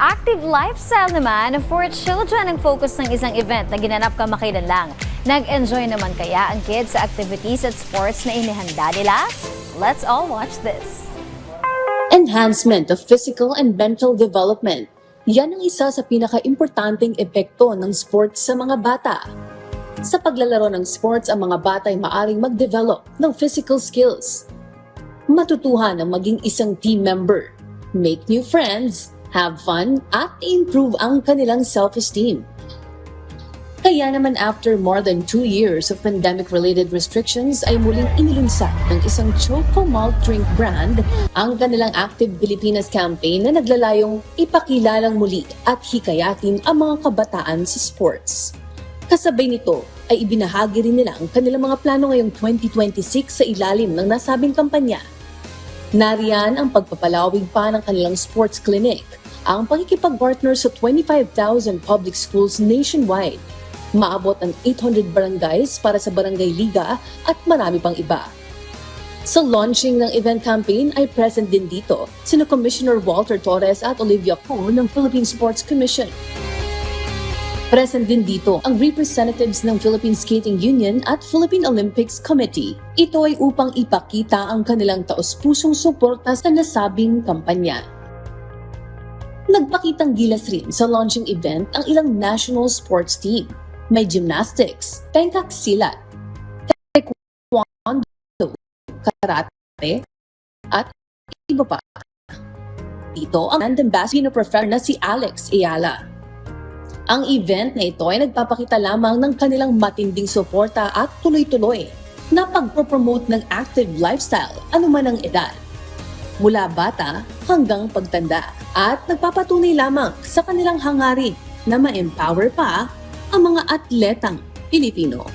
active lifestyle naman for children ang focus ng isang event na ginanap kamakailan lang. Nag-enjoy naman kaya ang kids sa activities at sports na inihanda nila? Let's all watch this. Enhancement of physical and mental development. Yan ang isa sa pinaka-importanting epekto ng sports sa mga bata. Sa paglalaro ng sports, ang mga bata ay maaring mag-develop ng physical skills. Matutuhan ang maging isang team member, make new friends, have fun, at improve ang kanilang self-esteem. Kaya naman after more than 2 years of pandemic-related restrictions ay muling inilunsad ng isang Choco Malt drink brand ang kanilang Active Pilipinas campaign na naglalayong ipakilalang muli at hikayatin ang mga kabataan sa sports. Kasabay nito ay ibinahagi rin nila ang kanilang mga plano ngayong 2026 sa ilalim ng nasabing kampanya. Nariyan ang pagpapalawig pa ng kanilang sports clinic, ang pakikipag-partner sa 25,000 public schools nationwide, maabot ang 800 barangays para sa Barangay Liga at marami pang iba. Sa launching ng event campaign ay present din dito sina Commissioner Walter Torres at Olivia Poe ng Philippine Sports Commission. Present din dito ang representatives ng Philippine Skating Union at Philippine Olympics Committee. Ito ay upang ipakita ang kanilang taos-pusong suporta sa nasabing kampanya. Nagpakitang gilas rin sa launching event ang ilang national sports team. May gymnastics, pencak silat, taekwondo, karate, at iba pa. Dito ang brand ambassador na prefer na si Alex Ayala. Ang event na ito ay nagpapakita lamang ng kanilang matinding suporta at tuloy-tuloy na pagpropromote ng active lifestyle anuman ang edad, mula bata hanggang pagtanda, at nagpapatunay lamang sa kanilang hangarin na ma-empower pa ang mga atletang Pilipino.